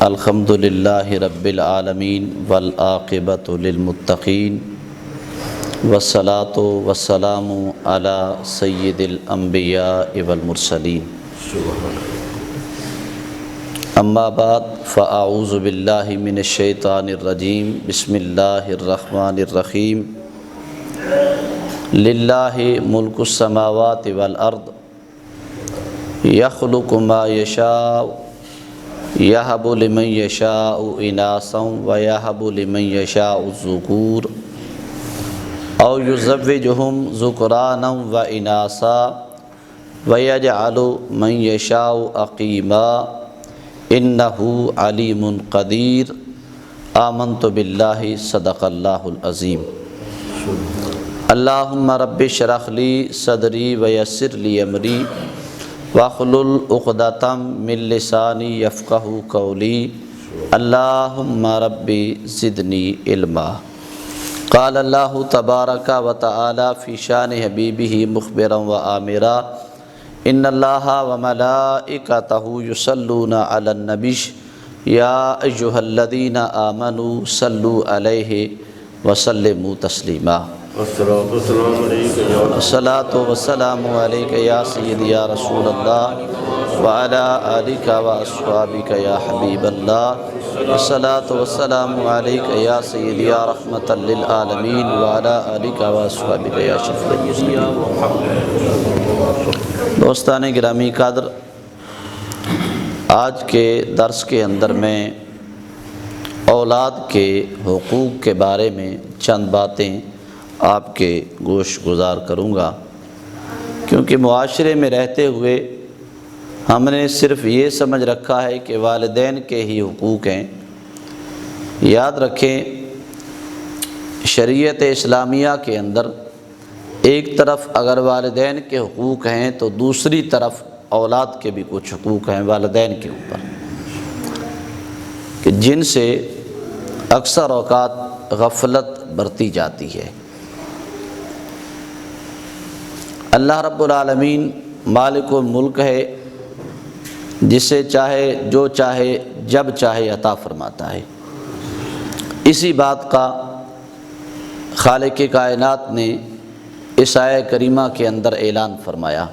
الحمدللہ رب العالمین والعاقبۃ للمتقین والصلاۃ والسلام علی سید الانبیاء والمرسلین اما بعد فاعوذ باللہ من الشیطان الرجیم بسم اللہ الرحمن الرحیم للہ ملک السماوات والارض یخلق ما یشاء یہب لمن یشاء اناثا ویہب لمن یشاء الذکور او یزوجہم ذکرانا واناثا ویجعل من یشاء عقیما انہ علیم قدیر آمنت باللہ صدق اللہ العظیم اللہم رب اشرح لی صدری ویسر لی امری واحلل عقدۃ من لسانی یفقہوا قولی اللہم رب زدنی علما قال اللہ تبارک و تعالی فی شان حبیبہ مخبرا و آمرا ان اللہ و ملائکتہ یصلون علی النبی یا ایہا الذین آمنوا صلوا علیہ وسلموا تسلیما الصلاۃ والسلام علیک یا سیدی یا رسول اللہ وعلی آلک واصحابک یا حبیب اللہ الصلاۃ والسلام علیک یا سیدی یا رحمۃ للعالمین وعلی آلک واصحابک یا شفیع المذنبین۔ دوستان گرامی قدر، آج کے درس کے اندر میں اولاد کے حقوق کے بارے میں چند باتیں آپ کے گوش گزار کروں گا، کیونکہ معاشرے میں رہتے ہوئے ہم نے صرف یہ سمجھ رکھا ہے کہ والدین کے ہی حقوق ہیں۔ یاد رکھیں، شریعت اسلامیہ کے اندر ایک طرف اگر والدین کے حقوق ہیں تو دوسری طرف اولاد کے بھی کچھ حقوق ہیں والدین کے اوپر، کہ جن سے اکثر اوقات غفلت برتی جاتی ہے۔ اللہ رب العالمین مالک الملک ہے، جسے چاہے جو چاہے جب چاہے عطا فرماتا ہے۔ اسی بات کا خالق کائنات نے اس آیہ کریمہ کے اندر اعلان فرمایا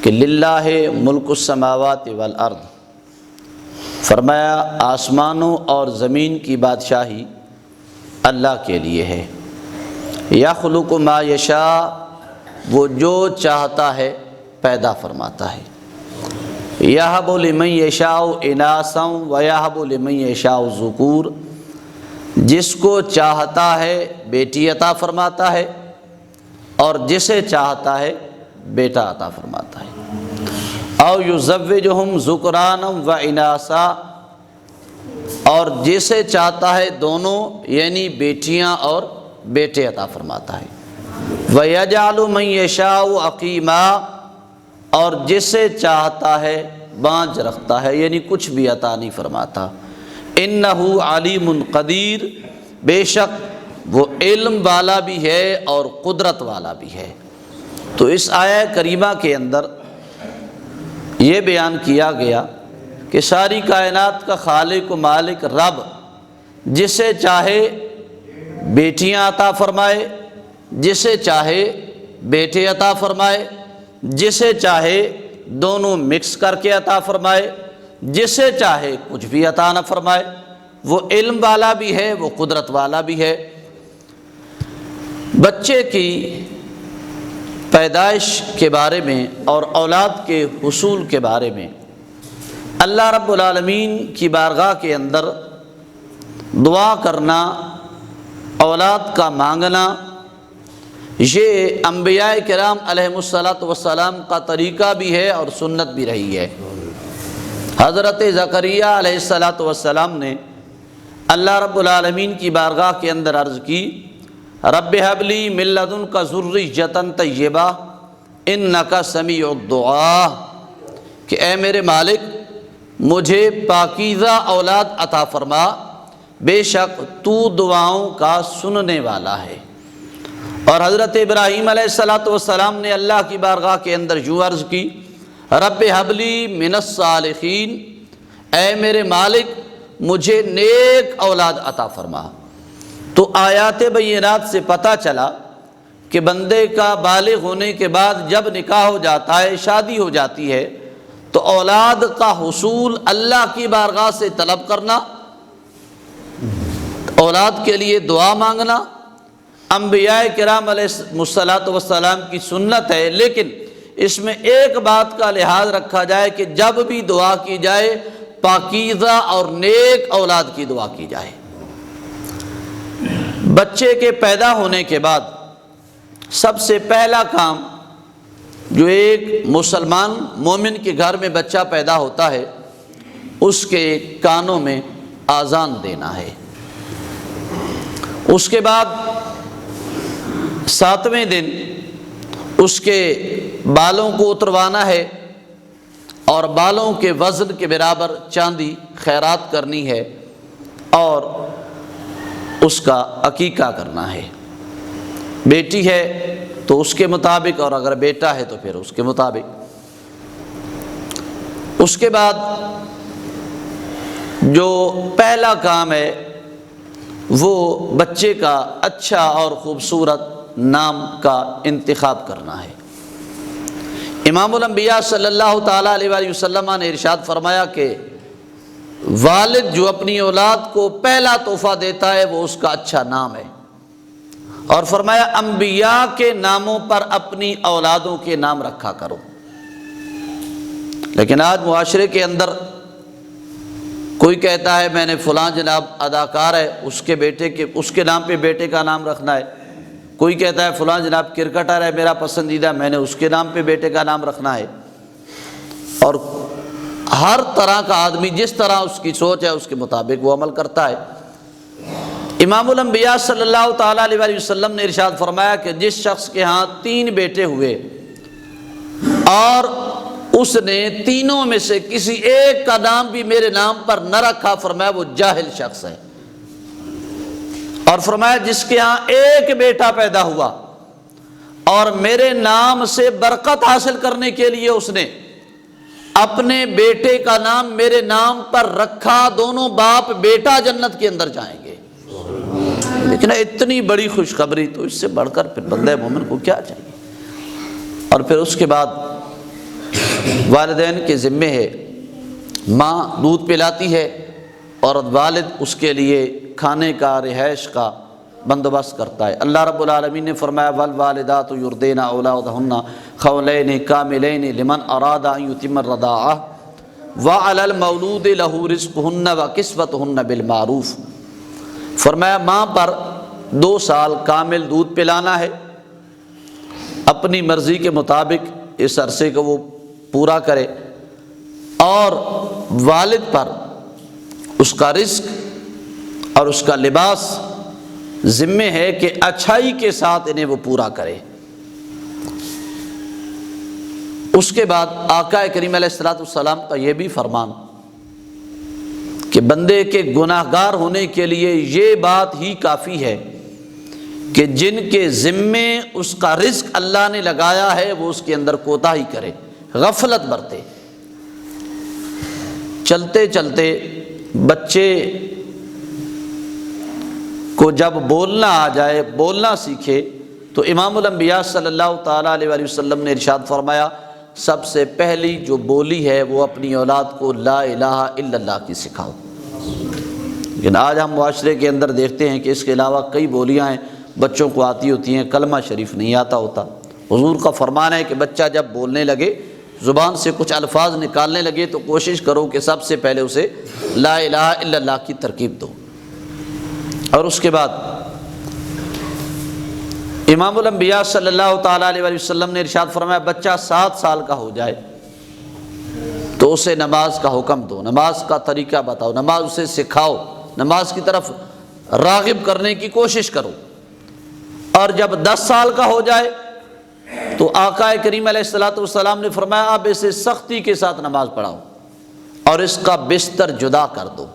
کہ للہ ملک السماوات والارض، فرمایا آسمانوں اور زمین کی بادشاہی اللہ کے لیے ہے۔ یخلق ما یشاء، وہ جو چاہتا ہے پیدا فرماتا ہے۔ یہب لمن یشاء اناثا ویہب لمن یشاء الذکور، جس کو چاہتا ہے بیٹی عطا فرماتا ہے اور جسے چاہتا ہے بیٹا عطا فرماتا ہے۔ او یزوجہم ذکرانا واناثا، اور جسے چاہتا ہے دونوں یعنی بیٹیاں اور بیٹے عطا فرماتا ہے۔ وَيَجْعَلُ مَن يَشَاءُ عَقِيمًا، اور جسے چاہتا ہے بانجھ رکھتا ہے یعنی کچھ بھی عطا نہیں فرماتا۔ اِنَّهُ عَلِيمٌ قدیر، بے شک وہ علم والا بھی ہے اور قدرت والا بھی ہے۔ تو اس آیہ کریمہ کے اندر یہ بیان کیا گیا کہ ساری کائنات کا خالق و مالک رب جسے چاہے بیٹیاں عطا فرمائے، جسے چاہے بیٹے عطا فرمائے، جسے چاہے دونوں مکس کر کے عطا فرمائے، جسے چاہے کچھ بھی عطا نہ فرمائے۔ وہ علم والا بھی ہے، وہ قدرت والا بھی ہے۔ بچے کی پیدائش کے بارے میں اور اولاد کے حصول کے بارے میں اللہ رب العالمین کی بارگاہ کے اندر دعا کرنا، اولاد کا مانگنا، یہ انبیاء کرام علیہم الصلاۃ والسلام کا طریقہ بھی ہے اور سنت بھی رہی ہے۔ حضرت زکریہ علیہ الصلاۃ والسلام نے اللہ رب العالمین کی بارگاہ کے اندر عرض کی، رب ہب لی من لدنک ذریۃ طیبہ انک سمیع الدعاء، کہ اے میرے مالک مجھے پاکیزہ اولاد عطا فرما، بے شک تو دعاؤں کا سننے والا ہے۔ اور حضرت ابراہیم علیہ السلام نے اللہ کی بارگاہ کے اندر یوں عرض کی، رب حبلی من الصالحین، اے میرے مالک مجھے نیک اولاد عطا فرما۔ تو آیات بینات سے پتہ چلا کہ بندے کا بالغ ہونے کے بعد جب نکاح ہو جاتا ہے، شادی ہو جاتی ہے، تو اولاد کا حصول اللہ کی بارگاہ سے طلب کرنا، اولاد کے لیے دعا مانگنا انبیاء کرام علیہ السلام کی سنت ہے۔ لیکن اس میں ایک بات کا لحاظ رکھا جائے کہ جب بھی دعا کی جائے پاکیزہ اور نیک اولاد کی دعا کی جائے۔ بچے کے پیدا ہونے کے بعد سب سے پہلا کام جو ایک مسلمان مومن کے گھر میں بچہ پیدا ہوتا ہے، اس کے کانوں میں آذان دینا ہے۔ اس کے بعد 7ویں دن اس کے بالوں کو اتروانا ہے اور بالوں کے وزن کے برابر چاندی خیرات کرنی ہے اور اس کا عقیقہ کرنا ہے۔ بیٹی ہے تو اس کے مطابق، اور اگر بیٹا ہے تو پھر اس کے مطابق۔ اس کے بعد جو پہلا کام ہے وہ بچے کا اچھا اور خوبصورت نام کا انتخاب کرنا ہے۔ امام الانبیاء صلی اللہ تعالیٰ علیہ وآلہ وسلم نے ارشاد فرمایا کہ والد جو اپنی اولاد کو پہلا تحفہ دیتا ہے وہ اس کا اچھا نام ہے، اور فرمایا انبیاء کے ناموں پر اپنی اولادوں کے نام رکھا کرو۔ لیکن آج معاشرے کے اندر کوئی کہتا ہے میں نے فلاں جناب اداکار ہے، اس کے نام پہ بیٹے کا نام رکھنا ہے۔ کوئی کہتا ہے فلاں جناب کرکٹر ہے میرا پسندیدہ، میں نے اس کے نام پہ بیٹے کا نام رکھنا ہے۔ اور ہر طرح کا آدمی جس طرح اس کی سوچ ہے اس کے مطابق وہ عمل کرتا ہے۔ امام الانبیاء صلی اللہ تعالیٰ علیہ وآلہ وسلم نے ارشاد فرمایا کہ جس شخص کے ہاں 3 بیٹے ہوئے اور اس نے تینوں میں سے کسی ایک کا نام بھی میرے نام پر نہ رکھا، فرمایا وہ جاہل شخص ہے۔ اور فرمایا جس کے ہاں ایک بیٹا پیدا ہوا اور میرے نام سے برکت حاصل کرنے کے لیے اس نے اپنے بیٹے کا نام میرے نام پر رکھا، دونوں باپ بیٹا جنت کے اندر جائیں گے۔ لیکن اتنی بڑی خوشخبری، تو اس سے بڑھ کر پھر بندہ مومن کو کیا چاہیے؟ اور پھر اس کے بعد والدین کے ذمے ہے، ماں دودھ پلاتی ہے اور والد اس کے لیے کھانے کا، رہائش کا بندوبست کرتا ہے۔ اللہ رب العالمین نے فرمایا والوالدات یرضعن اولادہن حولین کاملین لمن اراد ان یتم الرضاعہ وعلی المولود لہ رزقہن وکسوتہن بالمعروف۔ فرمایا ماں پر 2 سال کامل دودھ پلانا ہے، اپنی مرضی کے مطابق اس عرصے کو وہ پورا کرے، اور والد پر اس کا رزق اور اس کا لباس ذمہ ہے کہ اچھائی کے ساتھ انہیں وہ پورا کرے۔ اس کے بعد آقا کریم علیہ السلام کا یہ بھی فرمان کہ بندے کے گناہگار ہونے کے لیے یہ بات ہی کافی ہے کہ جن کے ذمے اس کا رزق اللہ نے لگایا ہے وہ اس کے اندر کوتاہی کرے، غفلت برتے۔ چلتے چلتے بچے کو جب بولنا آ جائے، بولنا سیکھے، تو امام الانبیاء صلی اللہ تعالیٰ علیہ وآلہ وسلم نے ارشاد فرمایا سب سے پہلی جو بولی ہے وہ اپنی اولاد کو لا الہ الا اللہ کی سکھاؤ۔ لیکن آج ہم معاشرے کے اندر دیکھتے ہیں کہ اس کے علاوہ کئی بولیاں ہیں بچوں کو آتی ہوتی ہیں، کلمہ شریف نہیں آتا ہوتا۔ حضور کا فرمان ہے کہ بچہ جب بولنے لگے، زبان سے کچھ الفاظ نکالنے لگے، تو کوشش کرو کہ سب سے پہلے اسے لا الہ الا اللہ کی ترکیب دو۔ اور اس کے بعد امام الانبیاء صلی اللہ تعالیٰ علیہ وسلم نے ارشاد فرمایا بچہ 7 سال کا ہو جائے تو اسے نماز کا حکم دو، نماز کا طریقہ بتاؤ، نماز اسے سکھاؤ، نماز کی طرف راغب کرنے کی کوشش کرو۔ اور جب 10 سال کا ہو جائے تو آقا کریم علیہ السلام نے فرمایا اب اسے سختی کے ساتھ نماز پڑھاؤ اور اس کا بستر جدا کر دو۔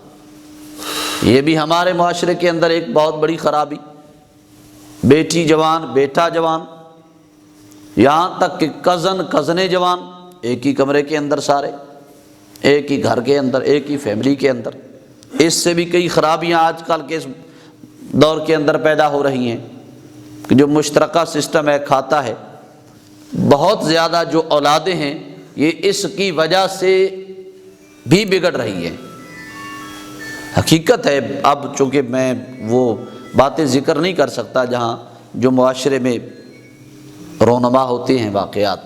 یہ بھی ہمارے معاشرے کے اندر ایک بہت بڑی خرابی، بیٹی جوان، بیٹا جوان، یہاں تک کہ کزن جوان، ایک ہی کمرے کے اندر سارے، ایک ہی گھر کے اندر، ایک ہی فیملی کے اندر۔ اس سے بھی کئی خرابیاں آج کل کے اس دور کے اندر پیدا ہو رہی ہیں کہ جو مشترکہ سسٹم ہے، کھاتا ہے، بہت زیادہ جو اولادیں ہیں یہ اس کی وجہ سے بھی بگڑ رہی ہیں۔ حقیقت ہے، اب چونکہ میں وہ باتیں ذکر نہیں کر سکتا جہاں جو معاشرے میں رونما ہوتے ہیں واقعات،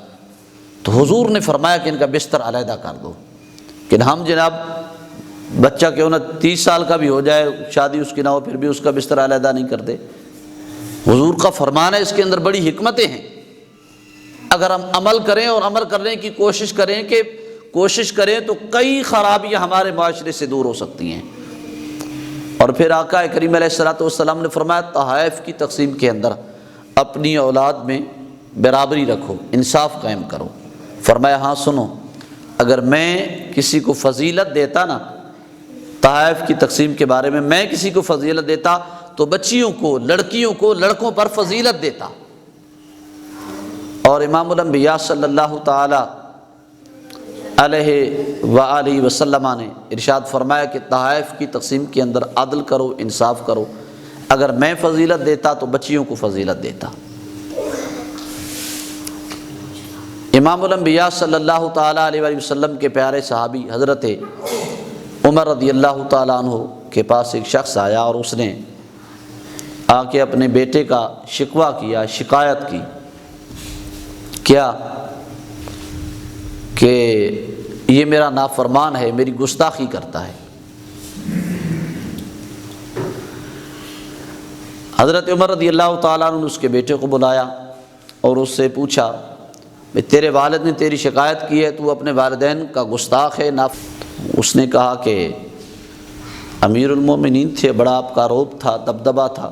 تو حضور نے فرمایا کہ ان کا بستر علیحدہ کر دو۔ کہ ہم جناب بچہ کیوں نہ 30 سال کا بھی ہو جائے، شادی اس کی نہ ہو، پھر بھی اس کا بستر علیحدہ نہیں کرتے۔ حضور کا فرمان ہے، اس کے اندر بڑی حکمتیں ہیں۔ اگر ہم عمل کریں اور عمل کرنے کی کوشش کریں تو کئی خرابیاں ہمارے معاشرے سے دور ہو سکتی ہیں۔ اور پھر آقا کریم علیہ الصلوۃ والسلام نے فرمایا تحائف کی تقسیم کے اندر اپنی اولاد میں برابری رکھو، انصاف قائم کرو۔ فرمایا ہاں سنو، اگر میں کسی کو فضیلت دیتا نا تحائف کی تقسیم کے بارے میں کسی کو فضیلت دیتا تو بچیوں کو، لڑکیوں کو لڑکوں پر فضیلت دیتا۔ اور امام الانبیاء صلی اللہ تعالی علیہ وآلہ وسلم نے ارشاد فرمایا کہ تحائف کی تقسیم کے اندر عدل کرو، انصاف کرو۔ اگر میں فضیلت دیتا تو بچیوں کو فضیلت دیتا۔ امام الانبیاء صلی اللہ تعالی علیہ وآلہ وسلم کے پیارے صحابی حضرت عمر رضی اللہ تعالیٰ عنہ کے پاس ایک شخص آیا اور اس نے آ کے اپنے بیٹے کا شکوہ کیا، شکایت کی۔ کیا کہ یہ میرا نافرمان ہے، میری گستاخی کرتا ہے۔ حضرت عمر رضی اللہ تعالیٰ عنہ نے اس کے بیٹے کو بلایا اور اس سے پوچھا تیرے والد نے تیری شکایت کی ہے، تو اپنے والدین کا گستاخ ہے۔ اس نے کہا کہ امیر المومنین تھے، بڑا آپ کا روب تھا، دبدبہ تھا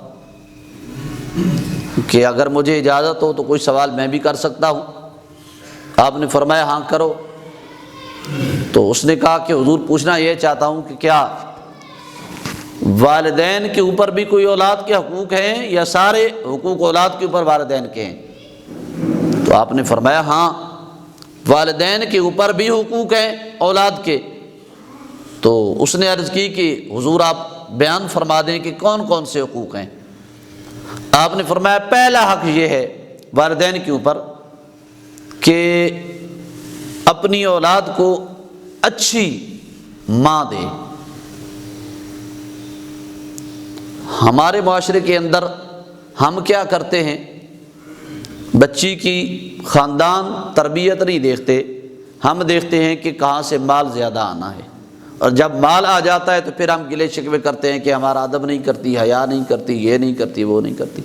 کہ اگر مجھے اجازت ہو تو کوئی سوال میں بھی کر سکتا ہوں۔ آپ نے فرمایا ہاں کرو۔ تو اس نے کہا کہ حضور پوچھنا یہ چاہتا ہوں کہ کیا والدین کے اوپر بھی کوئی اولاد کے حقوق ہیں یا سارے حقوق اولاد کے اوپر والدین کے ہیں؟ تو آپ نے فرمایا ہاں والدین کے اوپر بھی حقوق ہیں اولاد کے۔ تو اس نے عرض کی کہ حضور آپ بیان فرما دیں کہ کون کون سے حقوق ہیں۔ آپ نے فرمایا پہلا حق یہ ہے والدین کے اوپر کہ اپنی اولاد کو اچھی ماں دے۔ ہمارے معاشرے کے اندر ہم کیا کرتے ہیں، بچی کی خاندان تربیت نہیں دیکھتے، ہم دیکھتے ہیں کہ کہاں سے مال زیادہ آنا ہے، اور جب مال آ جاتا ہے تو پھر ہم گلے شکوے کرتے ہیں کہ ہمارا ادب نہیں کرتی، حیا نہیں کرتی، یہ نہیں کرتی، وہ نہیں کرتی۔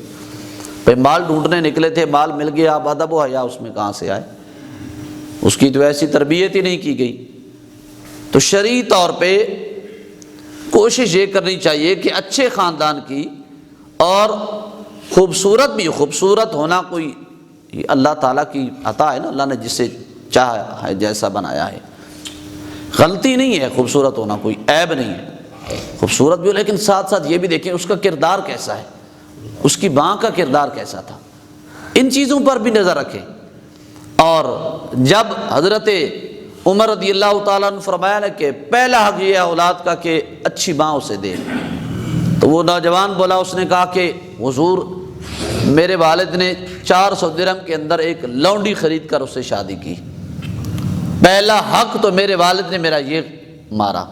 بھائی مال ڈھونڈنے نکلے تھے، مال مل گیا، اب ادب و حیا اس میں کہاں سے آئے؟ اس کی تو ایسی تربیت ہی نہیں کی گئی۔ تو شرعی طور پہ کوشش یہ کرنی چاہیے کہ اچھے خاندان کی اور خوبصورت بھی، خوبصورت ہونا کوئی اللہ تعالیٰ کی عطا ہے نا، اللہ نے جسے چاہا ہے جیسا بنایا ہے، غلطی نہیں ہے خوبصورت ہونا، کوئی عیب نہیں ہے، خوبصورت بھی ہو، لیکن ساتھ ساتھ یہ بھی دیکھیں اس کا کردار کیسا ہے، اس کی ماں کا کردار کیسا تھا، ان چیزوں پر بھی نظر رکھیں۔ اور جب حضرت عمر رضی اللہ تعالیٰ نے فرمایا نا کہ پہلا حق یہ ہے اولاد کا کہ اچھی ماں اسے دے، تو وہ نوجوان بولا، اس نے کہا کہ حضور میرے والد نے 400 درہم کے اندر ایک لونڈی خرید کر اس سے شادی کی، پہلا حق تو میرے والد نے میرا یہ مارا۔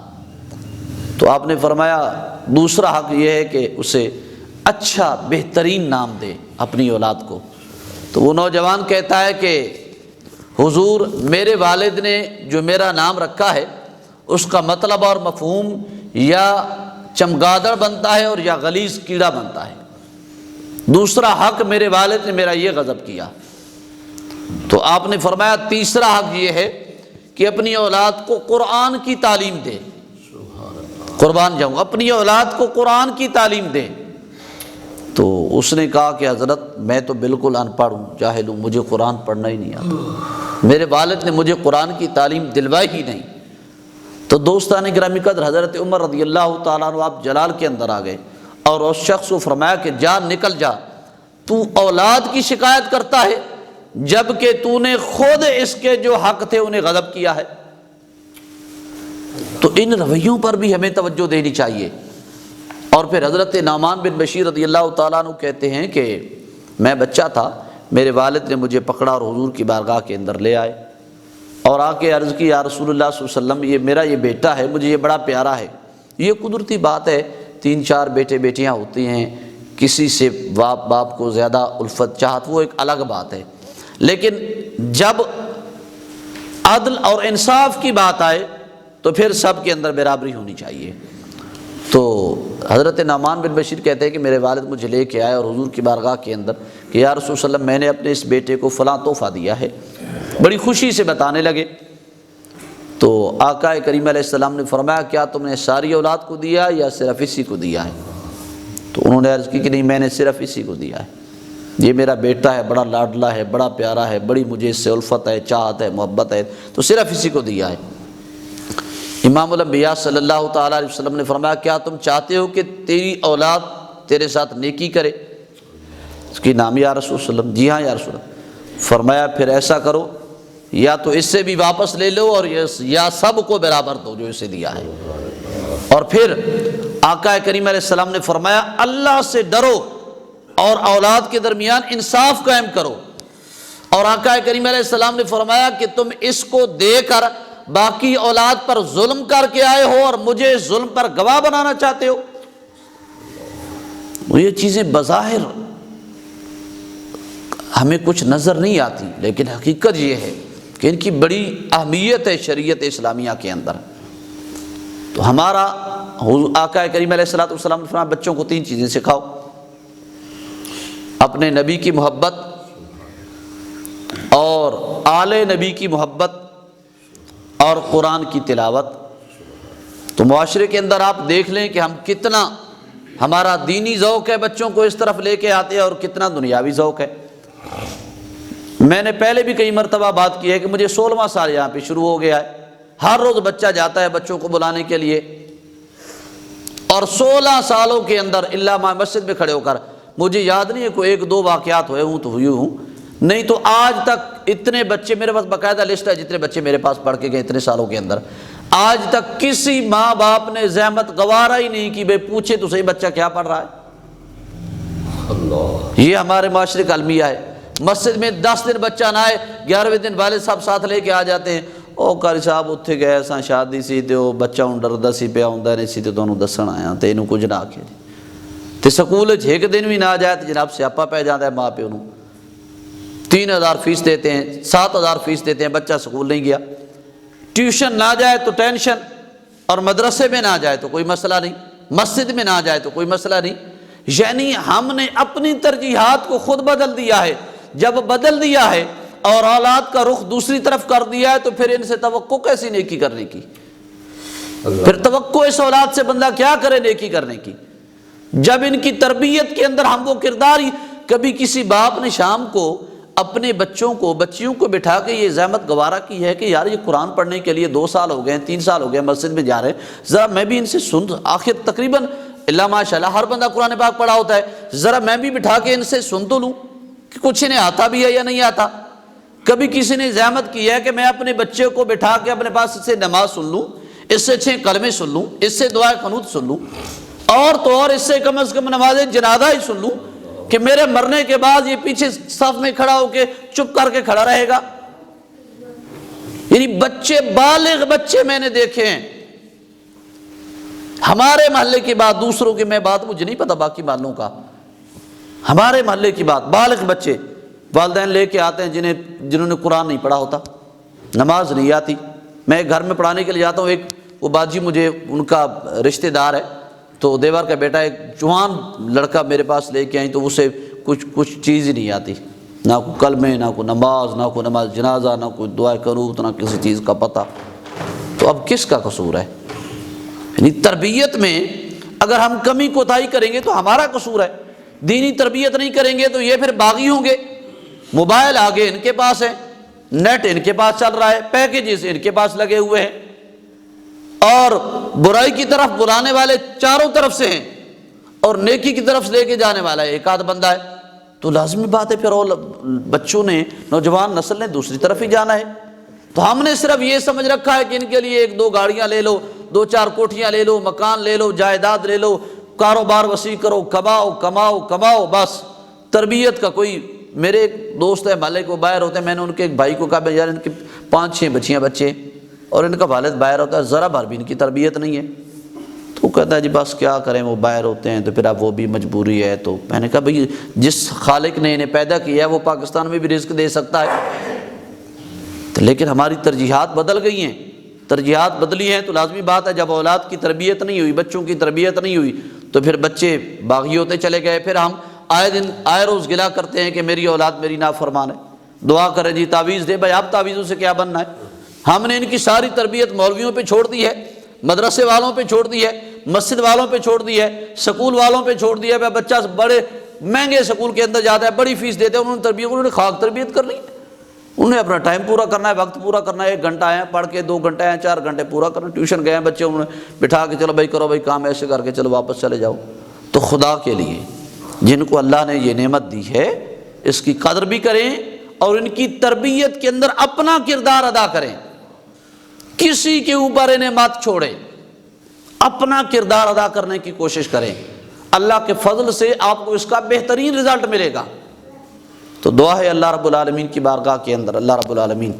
تو آپ نے فرمایا دوسرا حق یہ ہے کہ اسے اچھا بہترین نام دے اپنی اولاد کو۔ تو وہ نوجوان کہتا ہے کہ حضور میرے والد نے جو میرا نام رکھا ہے اس کا مطلب اور مفہوم یا چمگادڑ بنتا ہے اور یا غلیظ کیڑا بنتا ہے، دوسرا حق میرے والد نے میرا یہ غضب کیا۔ تو آپ نے فرمایا تیسرا حق یہ ہے کہ اپنی اولاد کو قرآن کی تعلیم دے، قربان جاؤں، اپنی اولاد کو قرآن کی تعلیم دے۔ تو اس نے کہا کہ حضرت میں تو بالکل ان پڑھ ہوں، جاہل ہوں، مجھے قرآن پڑھنا ہی نہیں آتا، میرے والد نے مجھے قرآن کی تعلیم دلوائی ہی نہیں۔ تو دوستان گرامی قدر، حضرت عمر رضی اللہ تعالیٰ عنہ آپ جلال کے اندر آ گئے اور اس شخص کو فرمایا کہ جا، نکل جا، تو اولاد کی شکایت کرتا ہے، جبکہ تو نے خود اس کے جو حق تھے انہیں غضب کیا ہے۔ تو ان رویوں پر بھی ہمیں توجہ دینی چاہیے۔ اور پھر حضرت نعمان بن بشیر رضی اللہ تعالیٰ عنہ کہتے ہیں کہ میں بچہ تھا، میرے والد نے مجھے پکڑا اور حضور کی بارگاہ کے اندر لے آئے اور آ کے عرض کی یا رسول اللہ صلی اللہ علیہ وسلم، یہ میرا یہ بیٹا ہے، مجھے یہ بڑا پیارا ہے۔ یہ قدرتی بات ہے، 3-4 بیٹے بیٹیاں ہوتی ہیں، کسی سے باپ کو زیادہ الفت چاہت وہ ایک الگ بات ہے، لیکن جب عدل اور انصاف کی بات آئے تو پھر سب کے اندر برابری ہونی چاہیے۔ تو حضرت نعمان بن بشیر کہتے ہیں کہ میرے والد مجھے لے کے آئے اور حضور کی بارگاہ کے اندر کہ یا رسول اللہ صلی اللہ علیہ وسلم، میں نے اپنے اس بیٹے کو فلاں تحفہ دیا ہے، بڑی خوشی سے بتانے لگے۔ تو آقا کریم علیہ السلام نے فرمایا کیا تم نے ساری اولاد کو دیا یا صرف اسی کو دیا ہے؟ تو انہوں نے عرض کی کہ نہیں، میں نے صرف اسی کو دیا ہے، یہ میرا بیٹا ہے، بڑا لاڈلا ہے، بڑا پیارا ہے، بڑی مجھے اس سے الفت ہے، چاہت ہے، محبت ہے، تو صرف اسی کو دیا ہے۔ امام الانبیاء صلی اللہ تعالیٰ علیہ وسلم نے فرمایا کیا تم چاہتے ہو کہ تیری اولاد تیرے ساتھ نیکی کرے؟ اس کی نام یا رسول صلی اللہ علیہ وسلم، جی ہاں یا رسول اللہ۔ فرمایا پھر ایسا کرو، یا تو اس سے بھی واپس لے لو اور یا سب کو برابر دو جو اسے دیا ہے۔ اور پھر آقا کریم علیہ السلام نے فرمایا اللہ سے ڈرو اور اولاد کے درمیان انصاف قائم کرو۔ اور آقا کریم علیہ السلام نے فرمایا کہ تم اس کو دے کر باقی اولاد پر ظلم کر کے آئے ہو اور مجھے ظلم پر گواہ بنانا چاہتے ہو۔ یہ چیزیں بظاہر ہمیں کچھ نظر نہیں آتی، لیکن حقیقت یہ ہے کہ ان کی بڑی اہمیت ہے شریعت اسلامیہ کے اندر۔ تو ہمارا آقا کریم علیہ السلام نے فرمایا بچوں کو 3 چیزیں سکھاؤ، اپنے نبی کی محبت اور آل نبی کی محبت اور قرآن کی تلاوت۔ تو معاشرے کے اندر آپ دیکھ لیں کہ ہم کتنا ہمارا دینی ذوق ہے بچوں کو اس طرف لے کے آتے ہیں اور کتنا دنیاوی ذوق ہے۔ میں نے پہلے بھی کئی مرتبہ بات کی ہے کہ مجھے 16واں سال یہاں پہ شروع ہو گیا ہے، ہر روز بچہ جاتا ہے بچوں کو بلانے کے لیے، اور 16 سالوں کے اندر الا میں مسجد میں کھڑے ہو کر مجھے یاد نہیں ہے کوئی 1-2 واقعات ہوئے ہوں تو ہوئی ہوں، نہیں تو آج تک اتنے بچے، میرے پاس باقاعدہ لسٹ ہے جتنے بچے میرے پاس پڑھ کے گئے اتنے سالوں کے اندر، آج تک کسی ماں باپ نے زحمت گوارا ہی نہیں کہ بھئی پوچھے تو صحیح بچہ کیا پڑھ رہا ہے۔ اللہ، یہ ہمارے معاشرے کا المیہ ہے۔ مسجد میں 10 دن بچہ نہ آئے، 11ویں دن والد صاحب ساتھ لے کے آ جاتے ہیں، او قاری صاحب اتھے گئے ساں شادی سی تے او بچہ ہن ڈردا سی پیا ہوندا نہیں سی تے تانوں دسن آیا تے اینوں کچھ نہ آکھے تے سکول وچ ایک دن بھی نہ جائے تے جناب سیاپا پہ جاندا ہے ماں پیو نوں۔ 3000 فیس دیتے ہیں، 7000 فیس دیتے ہیں، بچہ سکول نہیں گیا، ٹیوشن نہ جائے تو ٹینشن، اور مدرسے میں نہ جائے تو کوئی مسئلہ نہیں، مسجد میں نہ جائے تو کوئی مسئلہ نہیں۔ یعنی ہم نے اپنی ترجیحات کو خود بدل دیا ہے۔ جب بدل دیا ہے اور اولاد کا رخ دوسری طرف کر دیا ہے تو پھر ان سے توقع کیسی نیکی کرنے کی؟ پھر توقع اس اولاد سے بندہ کیا کرے نیکی کرنے کی؟ جب ان کی تربیت کے اندر ہم وہ کردار ہی، کبھی کسی باپ نے شام کو اپنے بچیوں کو بٹھا کے یہ زحمت گوارا کی ہے کہ یار یہ قرآن پڑھنے کے لیے 2 سال ہو گئے ہیں، 3 سال ہو گئے مسجد میں جا رہے ہیں، ذرا میں بھی ان سے سن، آخر تقریباً اللہ ماشاء اللہ ہر بندہ قرآن پاک پڑھا ہوتا ہے، ذرا میں بھی بٹھا کے ان سے سن تو لوں کہ کچھ انہیں آتا بھی ہے یا نہیں آتا۔ کبھی کسی نے زحمت کی ہے کہ میں اپنے بچے کو بٹھا کے اپنے پاس اس سے نماز سن لوں، اس سے 6 کلمے سن لوں، اس سے دعائے قنوت سن لوں، اور تو اور اس سے کم از کم نماز جنازہ ہی سن لوں کہ میرے مرنے کے بعد یہ پیچھے صف میں کھڑا ہو کے چپ کر کے کھڑا رہے گا۔ یعنی بچے، بالغ بچے میں نے دیکھے ہیں ہمارے محلے کی بات، دوسروں کی میں بات مجھے نہیں پتا باقی محلوں کا، ہمارے محلے کی بات، بالغ بچے والدین لے کے آتے ہیں جنہوں نے قرآن نہیں پڑھا ہوتا، نماز نہیں آتی۔ میں گھر میں پڑھانے کے لیے جاتا ہوں، ایک وہ باجی مجھے ان کا رشتہ دار ہے، تو دیور کا بیٹا ایک جوان لڑکا میرے پاس لے کے آئی، تو اسے کچھ چیز ہی نہیں آتی، نہ کوئی کلمے، نہ کوئی نماز جنازہ، نہ کوئی دعائے قنوت، نہ کسی چیز کا پتہ۔ تو اب کس کا قصور ہے؟ یعنی تربیت میں اگر ہم کمی کوتاہی کریں گے تو ہمارا قصور ہے، دینی تربیت نہیں کریں گے تو یہ پھر باغی ہوں گے۔ موبائل آگے ان کے پاس ہے، نیٹ ان کے پاس چل رہا ہے، پیکیجز ان کے پاس لگے ہوئے ہیں، اور برائی کی طرف بلانے والے چاروں طرف سے ہیں، اور نیکی کی طرف لے کے جانے والا ایک آدھ بندہ ہے۔ تو لازمی بات ہے پھر بچوں نے، نوجوان نسل نے دوسری طرف ہی جانا ہے۔ تو ہم نے صرف یہ سمجھ رکھا ہے کہ ان کے لیے 1-2 گاڑیاں لے لو، 2-4 کوٹھیاں لے لو، مکان لے لو، جائیداد لے لو، کاروبار وسیع کرو، کماؤ کماؤ کماؤ، بس تربیت کا کوئی۔ میرے ایک دوست ہے مالک، وہ باہر ہوتے ہیں، میں نے ان کے ایک بھائی کو کہا یار ان کی 5-6 بچے اور ان کا والد باہر ہوتا ہے، ذرا بھر بھی ان کی تربیت نہیں ہے۔ تو وہ کہتا ہے جی بس کیا کریں، وہ باہر ہوتے ہیں تو پھر اب وہ بھی مجبوری ہے۔ تو میں نے کہا بھئی جس خالق نے انہیں پیدا کیا ہے وہ پاکستان میں بھی رزق دے سکتا ہے، لیکن ہماری ترجیحات بدل گئی ہیں، ترجیحات بدلی ہیں۔ تو لازمی بات ہے جب اولاد کی تربیت نہیں ہوئی، بچوں کی تربیت نہیں ہوئی، تو پھر بچے باغی ہوتے چلے گئے۔ پھر ہم آئے روز گلا کرتے ہیں کہ میری اولاد میری نافرمان ہے، دعا کریں جی تعویذ دے، بھائی اب تعویذوں سے کیا بننا ہے؟ ہم نے ان کی ساری تربیت مولویوں پہ چھوڑ دی ہے، مدرسے والوں پہ چھوڑ دی ہے، مسجد والوں پہ چھوڑ دی ہے، سکول والوں پہ چھوڑ دیا ہے۔ بچہ بڑے مہنگے سکول کے اندر جاتا ہے، بڑی فیس دیتے ہیں، انہوں نے خاک تربیت کرنی ہے، انہوں نے اپنا ٹائم پورا کرنا ہے، وقت پورا کرنا ہے۔ 1 گھنٹہ آئے ہیں پڑھ کے، 2 گھنٹے آئے ہیں 4 گھنٹے پورا کرنا۔ ٹیوشن گئے ہیں بچے، انہوں نے بٹھا کے چلو بھائی کرو بھائی کام ایسے کر کے چلو واپس چلے جاؤ۔ تو خدا کے لیے جن کو اللہ نے یہ نعمت دی ہے اس کی قدر بھی کریں اور ان کی تربیت کے اندر اپنا کردار ادا کریں، کسی کے اوپر انہیں مت چھوڑیں، اپنا کردار ادا کرنے کی کوشش کریں۔ اللہ کے فضل سے آپ کو اس کا بہترین رزلٹ ملے گا۔ تو دعا ہے اللہ رب العالمین کی بارگاہ کے اندر اللہ رب العالمین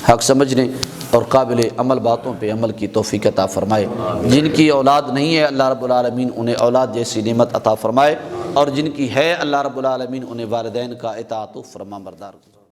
حق سمجھنے اور قابل عمل باتوں پہ عمل کی توفیق عطا فرمائے۔ جن کی اولاد نہیں ہے اللہ رب العالمین انہیں اولاد جیسی نعمت عطا فرمائے، اور جن کی ہے اللہ رب العالمین انہیں والدین کا اطاعت و فرما بردار